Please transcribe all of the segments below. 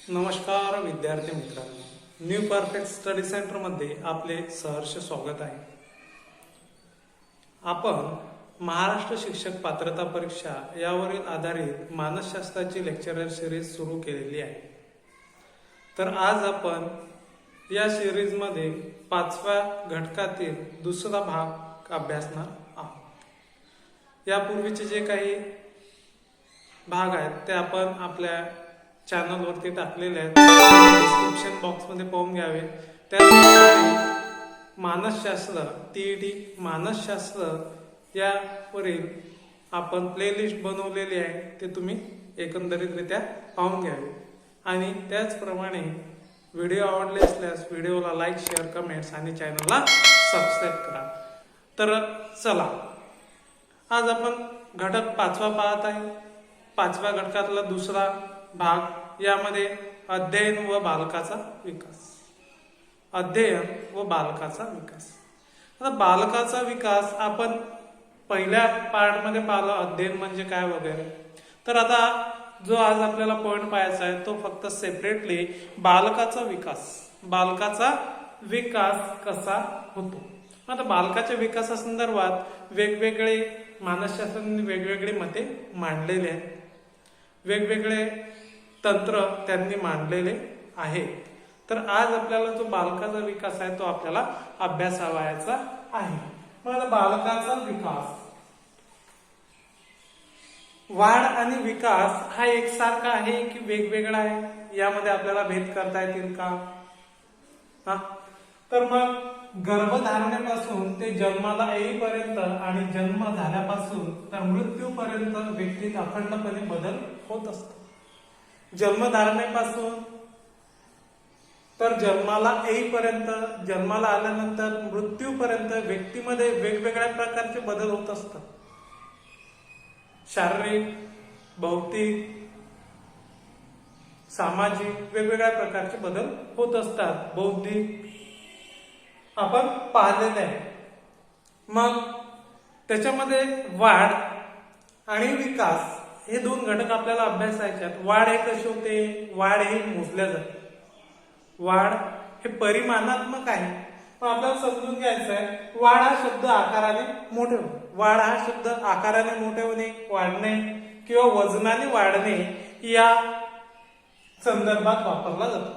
नमस्कार विद्यार्थी मित्रांनो, न्यू परफेक्ट स्टडी सेंटर मध्ये आपले सहर्ष स्वागत आहे। आपण महाराष्ट्र शिक्षक पात्रता परीक्षा यावरील आधारित मानसशास्त्राची लेक्चरर सिरीज सुरू केलेली आहे। तर आज आपण या सिरीज मध्ये 5व्या घटकातील दुसरा भाग अभ्यासणार आहोत। यापूर्वीचे जे काही भाग आहेत ते आपण आपल्या चॅनल वरती टाकलेले आहेत, डिस्क्रिप्शन बॉक्स मध्ये पाहून घ्यावे। त्याचप्रमाणे मानसशास्त्र टीईटी मानसशास्त्र यावरील आपण प्लेलिस्ट बनवलेली आहे, ते तुम्ही एकंदरीतरित्या पाहून घ्यावे। आणि त्याचप्रमाणे व्हिडिओ आवडले असल्यास व्हिडिओला लाईक, शेअर, कमेंट्स आणि चॅनलला सबस्क्राईब करा। तर चला, आज आपण घटक 5वा पाहत आहे। 5व्या घटकातला दुसरा भाग, यामध्ये अध्ययन व बालकाचा विकास। अध्ययन व बालकाचा विकास। आता बालकाचा विकास आपण पहिल्या पार्ट मध्ये पाहिलं, अध्ययन म्हणजे काय वगैरे। तर आता जो आज आपल्याला पॉइंट पाहायचा आहे तो फक्त सेपरेटली बालकाचा विकास कसा होतो। आता बालकाच्या विकासासंदर्भात वेगवेगळे मानसशास्त्रज्ञांनी वेगवेगळे मते मांडलेले आहेत, वेगवेगळे तंत्र त्यांनी मांडलेले आहेत। तर आज आपल्याला जो बालकाचा विकास आहे तो आपल्याला अभ्यासावयाचा आहे। मग बालकाचा विकास, वाढ आणि विकास हा एकसारखा आहे की वेगवेगळा आहे, यामध्ये आपल्याला भेद करता येतील का? तर मग गर्भधारणेपासून ते जन्माला येईपर्यंत आणि जन्म झाल्यापासून तर मृत्यूपर्यंत व्यक्तीत अखंडपणे बदल होत असतो। जन्मधारणेपासून तर जन्माला येईपर्यंत, जन्माला आल्यानंतर मृत्यूपर्यंत व्यक्तीमध्ये वेगवेगळ्या प्रकारचे बदल होत असतात। शारीरिक, भौतिक, सामाजिक वेगवेगळ्या प्रकारचे बदल होत असतात। बौद्धिक आपण पाहिलेले आहे। मग त्याच्यामध्ये वाढ आणि विकास हे दोन घटक आपल्याला अभ्यासायचे आहेत। वाढ हे कसे होते? वाढ हे मोजल्या जाते। वाढ हे परिमाणात्मक आहे, पण आपल्याला समजून घ्यायचं आहे वाढ हा शब्द आकाराने मोठे होणे, वाढ हा शब्द आकाराने मोठे होणे, वाढणे किंवा वजनाने वाढणे या संदर्भात वापरला जातो।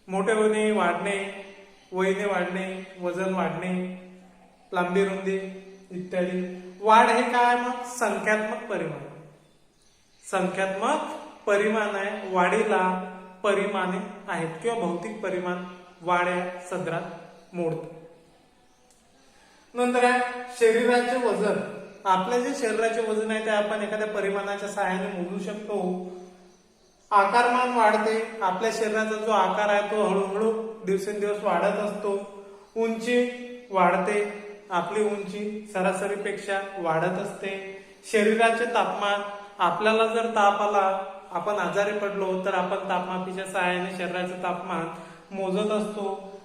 मोठे होणे, वाढणे, वयाने वाढणे, वजन वाढणे, लांबी रुंदी इत्यादी। वाढ हे काय? मग संख्यात्मक परिमाण, संख्यात्मक परिमाण आहे। वाढीला परिमाणे आहेत किंवा भौतिक परिमाण वाढ्या सदरात मोडतात। नंतर आहे शरीराचे वजन। आपले जे शरीराचे वजन आहे ते आपण एखाद्या परिमाणाच्या सहाय्याने मोजू शकतो। आकारमान वाढते, आपल्या शरीराचा जो आकार आहे तो हळूहळू दिवसेंदिवस वाढत असतो। उंची वाढते, आपली उंची सरासरीपेक्षा वाढत असते। शरीराचे तापमान, आपल्याला जर ताप आला, आपण आजारी पडलो तर आपण तापमापीच्या सहाय्याने शरीराचे तापमान मोजत असतो।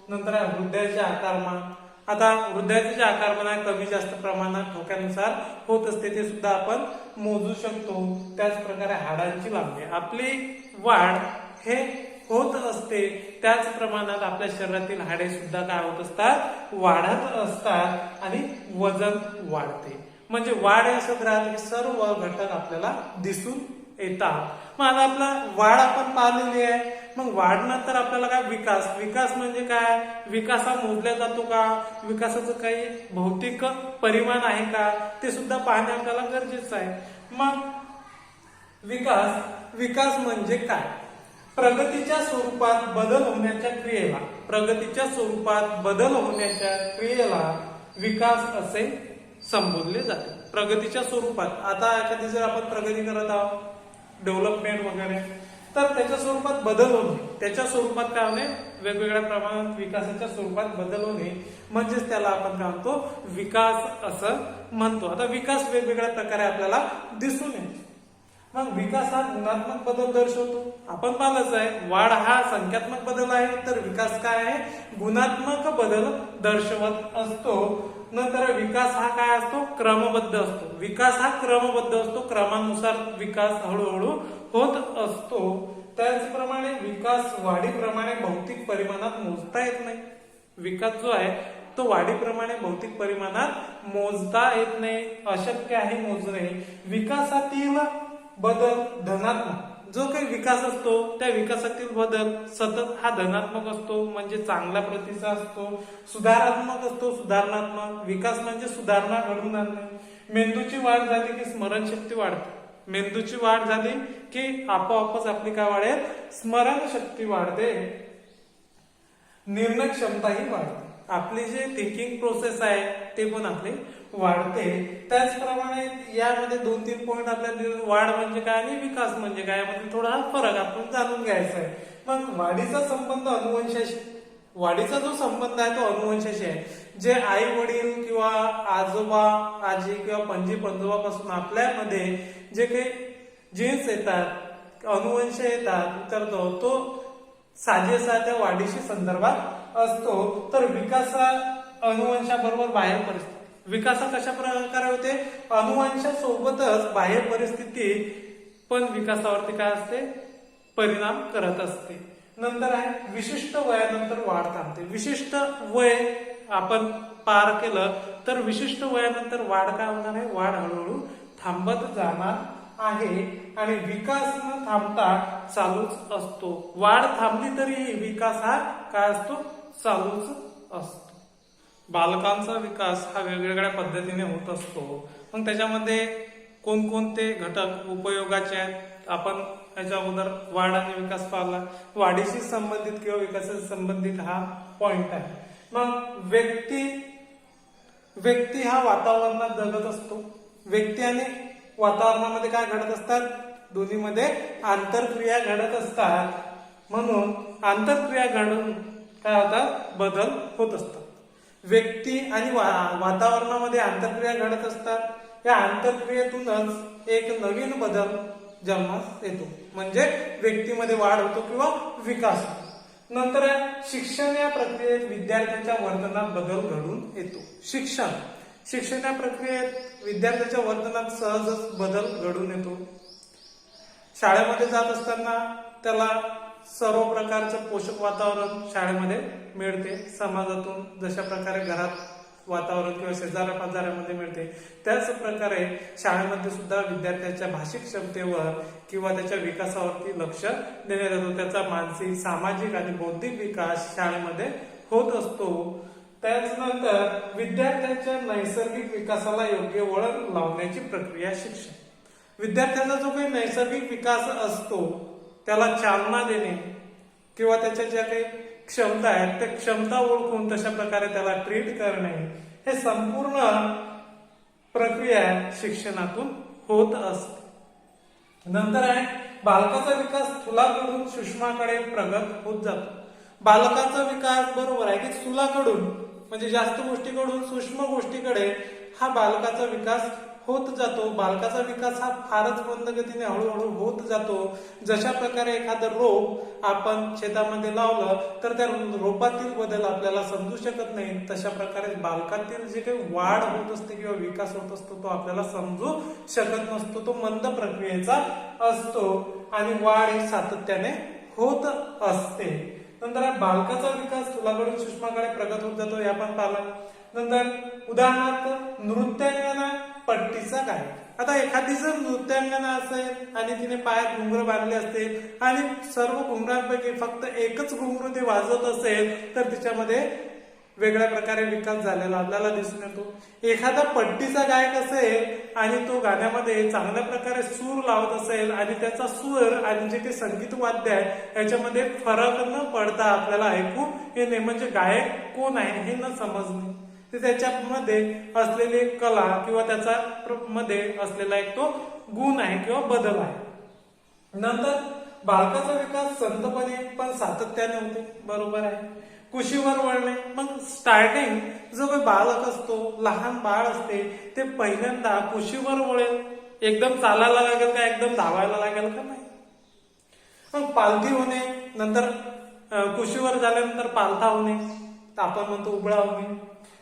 नंतर हृदयाचे आकारमान, आता हृदयाचे जे आकारमान आहे कमी जास्त प्रमाणात ठोक्यानुसार होत असते, ते सुद्धा आपण मोजू शकतो। त्याच प्रकारे हाडांची लांबी, आपली वाढ हे होत असते, त्याच प्रमाणात आपल्या शरीरातील हाडे सुद्धा काय होत असतात? वाढत असतात आणि वजन वाढते। म्हणजे वाढ या सदरात सर्व घटक आपल्याला दिसून येतात। मग आता आपला वाढ आपण पाहिलेली आहे। मग वाढनंतर आपल्याला काय? विकास। विकास म्हणजे काय? विकास हा मोजला जातो का? विकासाचं काही भौतिक परिमाण आहे का? ते सुद्धा पाहणे आपल्याला गरजेचं आहे। मग विकास म्हणजे काय? प्रगतीच्या स्वरूपात बदल होण्याच्या क्रियेला, प्रगतीच्या स्वरूपात बदल होण्याच्या क्रियेला विकास असे संबोधले जाते। प्रगतीच्या स्वरूपात, आता एखादी जर आपण प्रगती करत आहोत, डेव्हलपमेंट वगैरे, तर त्याच्या स्वरूपात बदल होणे, त्याच्या स्वरूपात काय होणे? वेगवेगळ्या प्रमाणात विकासाच्या स्वरूपात बदल होणे, म्हणजेच त्याला आपण काय म्हणतो? विकास असं म्हणतो। आता विकास वेगवेगळ्या प्रकारे आपल्याला दिसून येतो। मग विकास हा गुणात्मक बदल दर्शवतो, आपण पाहिलंच आहे। वाढ हा संख्यात्मक बदल आहे, तर विकास काय आहे? गुणात्मक बदल दर्शवत असतो। नंतर विकास हा काय असतो? क्रमबद्ध असतो। विकास हा क्रमबद्ध असतो, क्रमानुसार विकास हळूहळू होत असतो। त्याचप्रमाणे विकास वाढीप्रमाणे भौतिक परिमाणात मोजता येत नाही. विकास जो आहे तो वाढीप्रमाणे भौतिक परिमाणात मोजता येत नाही, अशक्य आहे मोजणे. विकासातील बदल धनात्मक, जो काही विकास असतो त्या विकासातील बदल सतत हा धनात्मक असतो, म्हणजे चांगल्या प्रतीचा असतो. सुधारात्मक असतो, सुधारणात्मक. विकास म्हणजे सुधारणा घडवून आणणे. मेंदूची वाढ झाली की स्मरणशक्ती वाढते. मेंदूची वाढ झाली की आपोआपच आपली काय वाढेल, स्मरणशक्ती वाढते. निर्णय क्षमताही वाढते. आपली जे थिंकिंग प्रोसेस आहे ते पण आपली वाढते. त्याचप्रमाणे यामध्ये 2-3 पॉइंट आपल्याला, वाढ म्हणजे काय आणि विकास म्हणजे काय, यामध्ये थोडा फरक आपण जाणून घ्यायचा आहे. मग वाढीचा संबंध अनुवंशाशी, वाढीचा जो संबंध आहे तो अनुवंशाशी आहे. जे आई वडील किंवा आजोबा आजी किंवा पणजी पंजोबापासून आपल्यामध्ये जे काही जीन्स येतात, अनुवंश येतात करतो, तो साजेसा त्या वाढीशी संदर्भात असतो. तर विकासा अनुवंशाबरोबर बाह्य परिस्थिती, विकासा कशा प्रकारे होते, अनुवंशासोबतच बाह्य परिस्थिती पण विकासावरती काय असते, परिणाम करत असते. नंतर आहे विशिष्ट वयानंतर वाढ थांबते. विशिष्ट वय आपण पार केलं तर विशिष्ट वयानंतर वाढ काय होणार आहे, वाढ हळूहळू थांबत जाणार आहे. आणि विकास न थांबता चालूच असतो. वाढ थांबली तरी विकास हा काय असतो, चालूच असतो. बालकांचा विकास हा वेगवेगळ्या पद्धतीने होत असतो. मग त्याच्यामध्ये कोणकोणते घटक उपयोगाचे आहेत, आपण याच्या अगोदर वाढ आणि विकास पाहिला. वाढीशी संबंधित किंवा विकासाशी संबंधित हा पॉइंट आहे. मग व्यक्ती हा वातावरणात जगत असतो. व्यक्ती आणि वातावरणामध्ये काय घडत असतात, दोन्हीमध्ये आंतरक्रिया घडत असतात. म्हणून आंतरक्रिया घडून काय होतात, बदल होत असतात. व्यक्ती आणि वातावरणामध्ये आंतरक्रिया घडत असतात. या आंतरक्रियेतूनच एक नवीन बदल जन्मास येतो, म्हणजे व्यक्तीमध्ये वाढ होतो किंवा विकास होतो. नंतर शिक्षण या प्रक्रियेत विद्यार्थ्यांच्या वर्तनात बदल घडून येतो. शिक्षण या प्रक्रियेत विद्यार्थ्याच्या वर्तनात सहजच बदल घडून येतो. शाळेमध्ये जात असताना त्याला सर्व प्रकारचं पोषक वातावरण शाळेमध्ये मिळते. समाजातून जशा प्रकारे घरात वातावरण किंवा शेजाऱ्या पाजाऱ्यामध्ये मिळते, त्याच प्रकारे शाळेमध्ये सुद्धा विद्यार्थ्याच्या भाषिक क्षमतेवर किंवा त्याच्या विकासावरती लक्ष देण्यात येतो. त्याचा मानसिक, सामाजिक आणि बौद्धिक विकास शाळेमध्ये होत असतो. त्याचनंतर विद्यार्थ्यांच्या नैसर्गिक विकासाला योग्य वळण लावण्याची प्रक्रिया शिक्षण. विद्यार्थ्यांचा जो काही नैसर्गिक विकास असतो त्याला चालना देणे किंवा त्याच्या ज्या काही क्षमता आहेत त्या क्षमता ओळखून तशा प्रकारे त्याला ट्रीट करणे, हे संपूर्ण प्रक्रिया शिक्षणातून होत असते. नंतर आहे बालकाचा विकास स्थूलाकडून सूक्ष्माकडे प्रगत होत जातो. बालकाचा विकास बरोबर आहे की स्थूलाकडून म्हणजे जास्त गोष्टीकडून सूक्ष्म गोष्टीकडे हा बालकाचा विकास होत जातो. बालकाचा विकास हा फारच मंद गतीने हळूहळू होत जातो. जशा प्रकारे एखादं रोप आपण शेतामध्ये लावलं तर त्या रोपातील बदल आपल्याला समजू शकत नाही, तशा प्रकारे बालकातील जे काही वाढ होत असते किंवा विकास होत असतो तो आपल्याला समजू शकत नसतो. तो मंद प्रक्रियेचा असतो आणि वाढ ही सातत्याने होत असते. नंतर बालकाचा विकास स्थूलाकडून सूक्ष्माकडे प्रगत होत जातो, हे आपण पाहिलं. नंतर उदाहरणार्थ नृत्यांगना पट्टीचा काय. आता एखादी जर नृत्यांगना असेल आणि तिने पायात घुंगरू बांधले असतील आणि सर्व घुंगरांपैकी फक्त एकच घुंगरू ते वाजवत असेल तर तिच्यामध्ये वेगळ्या प्रकारे विकास झालेला आपल्याला दिसून येतो. एखादा पट्टीचा गायक असेल आणि तो गाण्यामध्ये चांगल्या प्रकारे सूर लावत असेल आणि त्याचा सूर आणि जे काही संगीत वाद्य आहे याच्यामध्ये फरक न पडता आपल्याला ऐकू येणे, म्हणजे गायक कोण आहे हे न समजणे, ते त्याच्यामध्ये असलेली कला किंवा त्याचा मध्ये असलेला एक तो गुण आहे किंवा बदल आहे. नंतर बालकाचा विकास संतपणे पण सातत्याने होते, बरोबर आहे. कुशीवर वळणे. मग स्टार्टिंग जो काही बालक असतो, लहान बाळ असते, ते पहिल्यांदा कुशीवर वळेल. एकदम चालायला लागेल का एकदम धावायला लागेल का नाही. मग पालथी होणे, नंतर कुशीवर झाल्यानंतर पालथा होणे, आपण म्हणतो उबळा होणे,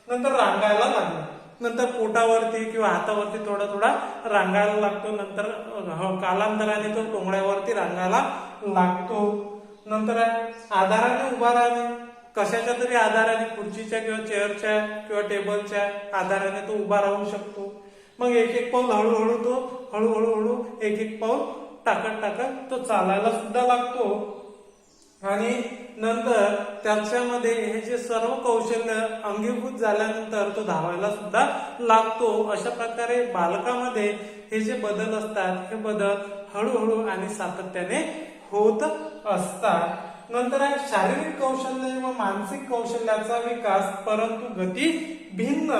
नंतर रांगायला लागणे, नंतर पोटावरती किंवा हातावरती थोडा थोडा रांगायला लागतो, नंतर कालांतराने तो टोंगळ्यावरती रांगायला लागतो. नंतर आहे आधाराने उभा राहणे, कशाच्या तरी आधाराने, खुर्चीच्या किंवा चेअरच्या किंवा टेबलच्या आधाराने तो उभा राहू शकतो. मग एक एक पाऊल हळूहळू एक एक पाऊल टाकत तो चालायला सुद्धा लागतो. आणि नंतर त्याच्यामध्ये हे जे सर्व कौशल्य अंगीभूत झाल्यानंतर तो धावायला सुद्धा लागतो. अशा प्रकारे बालकामध्ये हे जे बदल असतात हे बदल हळूहळू आणि सातत्याने होत असतात. नंतर आहे शारीरिक कौशल्य व मानसिक कौशल्याचा विकास, परंतु गती भिन्न.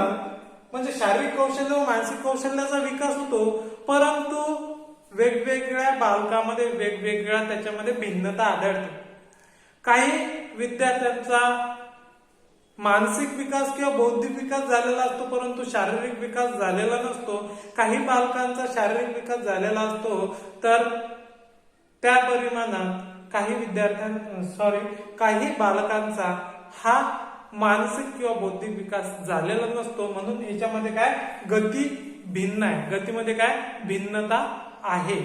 म्हणजे शारीरिक कौशल्य व मानसिक कौशल्याचा विकास होतो, परंतु वेगवेगळ्या बालकामध्ये वेगवेगळ्या त्याच्यामध्ये भिन्नता आढळते. काही विद्यार्थ्यांचा मानसिक विकास किंवा बौद्धिक विकास झालेला असतो, परंतु शारीरिक विकास झालेला नसतो. काही बालकांचा शारीरिक विकास झालेला असतो, तर त्या परिमाणात काही बालकांचा हा मानसिक किंवा बौद्धिक विकास झालेला नसतो. म्हणून याच्यामध्ये काय गती भिन्न आहे, गतीमध्ये काय भिन्नता आहे.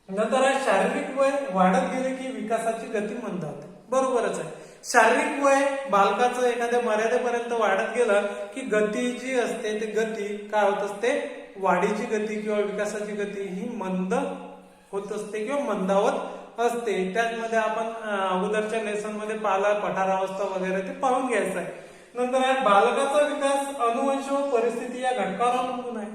नंतर शारीरिक वय वाढत गेले की विकासाची गती म्हणतात. बरोबरच आहे. शारीरिक वय बालकाचं एखाद्या मर्यादेपर्यंत वाढत गेलं की गती जी असते ते गती काय होत असते, वाढीची गती किंवा विकासाची गती ही मंद होत असते किंवा मंदावत असते. त्याचमध्ये आपण अगोदरच्या लेसन मध्ये पाहिला पठारावस्था वगैरे ते पाहून घ्यायचं आहे. नंतर बालकाचा विकास अनुवंश व परिस्थिती या घटकावर अवलंबून आहे.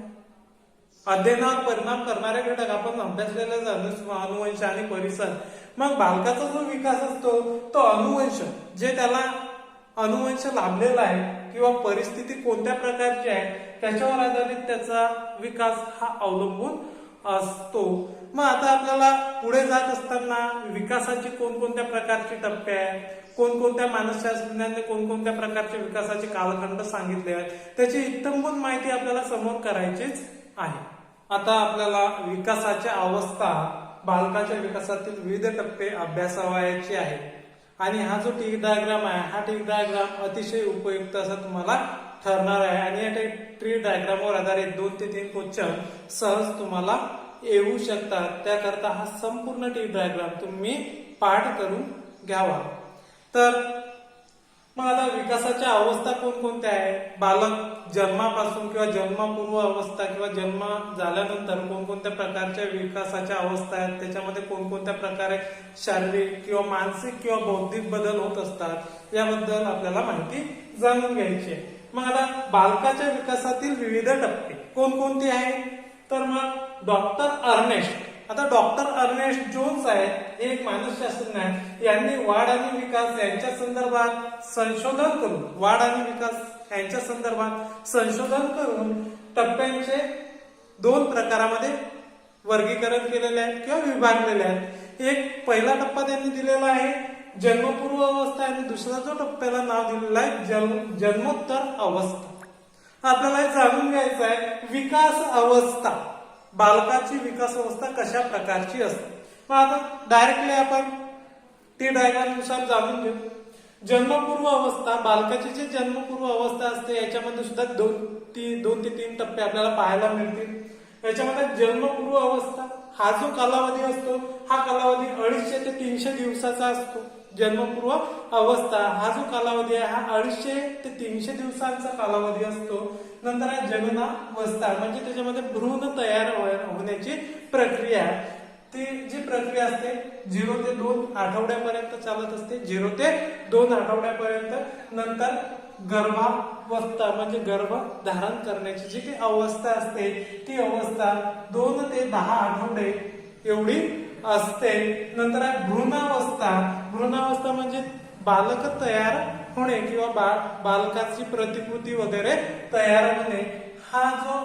अध्ययनावर परिणाम करणारे घटक आपण अभ्यासलेले अनुवंश आणि परिसर. मग बालकाचा जो विकास असतो तो अनुवंश, जे त्याला अनुवंश लाभलेला आहे किंवा परिस्थिती कोणत्या प्रकारची आहे त्याच्यावर आधारित त्याचा विकास हा अवलंबून असतो. मग आता आपल्याला पुढे जात असताना विकासाची कोणकोणत्या प्रकारचे टप्पे आहेत, कोणकोणत्या मानसशास्त्रज्ञांनी कोणकोणत्या प्रकारचे विकासाचे कालखंड सांगितले आहेत, त्याची इत्थंभूत माहिती आपल्याला समोर करायचीच आहे. आता आपल्याला विकासाच्या अवस्था, बालकाच्या विकासातील विविध टप्पे अभ्यासावयाचे आहे. आणि हा जो टिक डायग्राम आहे हा टिक डायग्राम अतिशय उपयुक्त असा तुम्हाला ठरणार आहे. आणि या ट्री डायग्रामवर आधारित 2 ते 3 क्वेश्चन सहज तुम्हाला येऊ शकतात. त्याकरता हा संपूर्ण टिक डायग्राम तुम्ही पाठ करून घ्यावा. तर मग आता विकासाच्या अवस्था कोणकोणत्या आहे, बालक जन्मापासून किंवा जन्मपूर्व अवस्था किंवा जन्म झाल्यानंतर कोणकोणत्या प्रकारच्या विकासाच्या अवस्था आहेत, त्याच्यामध्ये कोणकोणत्या प्रकारे शारीरिक किंवा मानसिक किंवा बौद्धिक बदल होत असतात, याबद्दल आपल्याला माहिती जाणून घ्यायची आहे. मग आता बालकाच्या विकासातील विविध टप्पे कोणकोणते आहेत, तर मग डॉक्टर अर्नेस्ट, आता डॉक्टर अर्नेस्ट जोन्स आहेत, हे एक मानसशास्त्रज्ञ आहेत. यांनी वाढ आणि विकास यांच्या संदर्भात संशोधन करून, वाढ आणि विकास यांच्या संदर्भात संशोधन करून टप्प्यांचे 2 प्रकारामध्ये वर्गीकरण केलेले आहेत किंवा विभागलेले आहेत. एक पहिला टप्पा त्यांनी दिलेला आहे जन्मपूर्व अवस्था आणि दुसरा जो टप्प्याला नाव दिलेलं आहे जन्मोत्तर अवस्था. आपल्याला हे जाणून घ्यायचं आहे विकास अवस्था, बालकाची विकास अवस्था कशा प्रकारची असते. मग आता डायरेक्टली आपण ती डायग्राम नुसार जाणून घेऊ. जन्मपूर्व अवस्था, बालकाची जी जन्मपूर्व अवस्था असते याच्यामध्ये सुद्धा 2 ते 3 टप्पे आपल्याला पाहायला मिळतील. याच्यामध्ये जन्मपूर्व अवस्था हा जो कालावधी असतो हा कालावधी 250 ते 300 दिवसाचा असतो. जन्मपूर्व अवस्था हा जो कालावधी आहे हा 250 ते 300 दिवसांचा कालावधी असतो. नंतर आहे जननावस्था, म्हणजे त्याच्यामध्ये भ्रूण तयार होण्याची प्रक्रिया, ती जी प्रक्रिया असते 0 ते 2 आठवड्यापर्यंत चालत असते, 0 ते 2 आठवड्यापर्यंत. नंतर गर्भावस्था म्हणजे गर्भ धारण करण्याची जी काही अवस्था असते ती अवस्था 2 ते 10 आठवडे एवढी असते. नंतर आहे भ्रूणावस्था, भ्रूणावस्था म्हणजे बालक तयार होणे किंवा बालकाची प्रतिकृती वगैरे तयार होणे. हा जो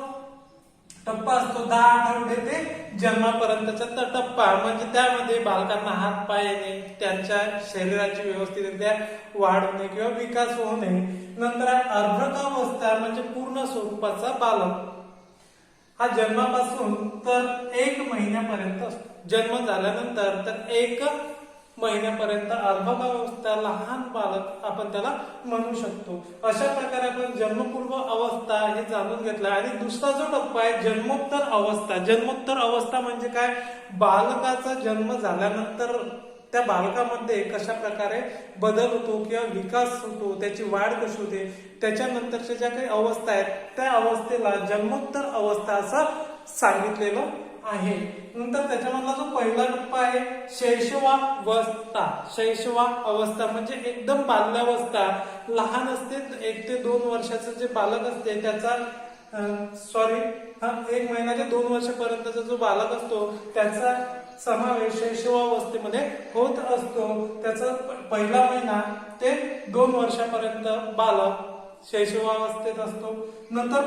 टप्पा असतो 10 आठवडे ते जन्मापर्यंतचा टप्पा, म्हणजे त्यामध्ये बालकांना हात पाय येणे, त्यांच्या शरीराची व्यवस्थितरित्या वाढ होणे किंवा विकास होणे. नंतर अर्भकावस्था म्हणजे पूर्ण स्वरूपाचा बालक, हा जन्मापासून तर 1 महिन्यापर्यंत असतो. जन्म झाल्यानंतर तर 1 महिन्यापर्यंत अर्भकावस्था, लहान बालक आपण त्याला म्हणू शकतो. अशा प्रकारे आपण जन्मपूर्व अवस्था हे जाणून घेतलं. आणि दुसरा जो टप्पा आहे जन्मोत्तर अवस्था. जन्मोत्तर अवस्था म्हणजे काय, बालकाचा जन्म झाल्यानंतर त्या बालकामध्ये कशा प्रकारे बदल होतो किंवा विकास होतो, त्याची वाढ कशी होते, त्याच्यानंतरच्या ज्या काही अवस्था आहेत त्या अवस्थेला जन्मोत्तर अवस्था असं सांगितलेलं आहे. नंतर त्याच्यामधला जो पहिला टप्पा आहे शैशवावस्था. शैशवावस्था म्हणजे एकदम बाल्यावस्था, लहान असते 1 ते 2 वर्षाचं जे बालक असते त्याचा 1 महिन्याच्या 2 वर्षापर्यंतचा जो बालक असतो त्याचा समावेश शैशवावस्थेमध्ये होत असतो. त्याचा पहिला महिना ते 2 वर्षापर्यंत बालक शैशवावस्थेत असतो. नंतर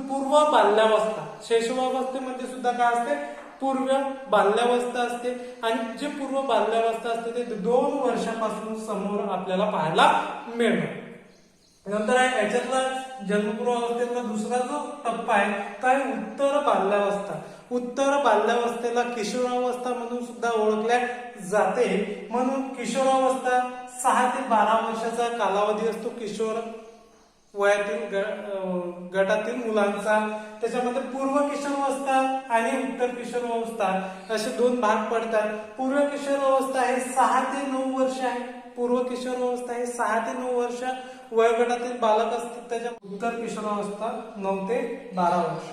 पूर्व बाल्यावस्था. शैशवावस्थेमध्ये सुद्धा काय असते, पूर्व बाल्यावस्था असते आणि जे पूर्व बाल्यावस्था असते ते 2 वर्षापासून समोर आपल्याला पाहायला मिळतं. नंतर आहे याच्यातला जन्मपूर्व अवस्थेतला दुसरा जो टप्पा आहे तो आहे उत्तर बाल्यावस्था. उत्तर बाल्यावस्थेला किशोरावस्था म्हणून सुद्धा ओळखल्या जाते. म्हणून किशोरावस्था 6 ते 12 वर्षाचा कालावधी असतो किशोर वयातील गटातील मुलांचा. त्याच्यामध्ये पूर्व किशोरावस्था आणि उत्तर किशोरावस्था असे 2 भाग पडतात. पूर्व किशोरावस्था हे 6 ते 9 वर्ष आहे. पूर्व किशोरावस्था हे 6 ते 9 वर्ष वयोगटातील बालक असतात. त्याच्या उत्तर किशोरावस्था 9 ते 12 वर्ष.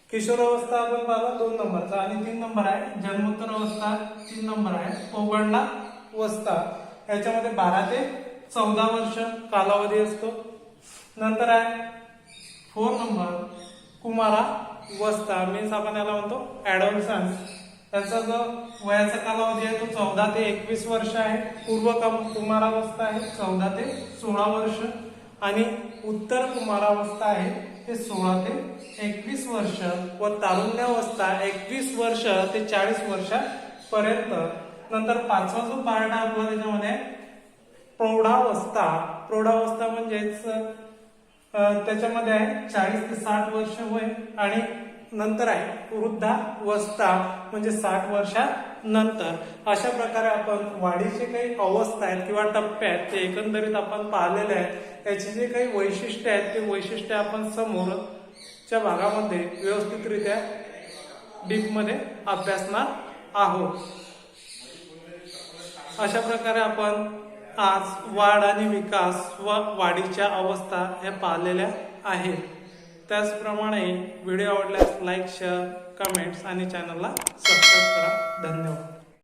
किशोरावस्था आपण पाहिला 2 नंबरचा. आणि 3 नंबर आहे जन्मोत्तर अवस्था. 3 नंबर आहे पौगंडावस्था. याच्यामध्ये 12 ते 14 वर्ष कालावधी असतो. नंतर आहे 4 नंबर कुमारावस्था. मीन्स आपण याला म्हणतो ऍडोलसन्स. त्याचा जो वयाचा कालावधी आहे तो 14 ते 21 वर्ष आहे. पूर्व कुमारावस्था आहे 14 ते 16 वर्ष आणि उत्तर कुमारावस्था आहे ते 16 ते 21 वर्ष व तारुण्यावस्था 21 वर्ष ते 40 वर्षापर्यंत. नंतर 5वा जो पार्ट आपला त्याच्यामध्ये प्रौढावस्था. प्रौढावस्था म्हणजेच त्याच्यामध्ये आहे 40 ते 60 वर्ष वय आणि नंतर आहे वृद्धावस्था म्हणजे 60 वर्षानंतर. अशा प्रकारे आपण वाढीचे काही अवस्था आहेत किंवा टप्पे आहेत ते एकंदरीत आपण पाहिलेले आहेत. याची जे काही वैशिष्ट्ये आहेत ते वैशिष्ट्ये आपण समोरच्या भागामध्ये व्यवस्थितरित्या डीपमध्ये अभ्यासणार आहोत. अशा प्रकारे आपण आज वाढ आणि विकास व वाढीच्या अवस्था ह्या पाहिलेल्या आहेत. त्याचप्रमाणे व्हिडिओ आवडल्यास लाईक, शेअर, कमेंट्स आणि चॅनलला सबस्क्राईब करा. धन्यवाद.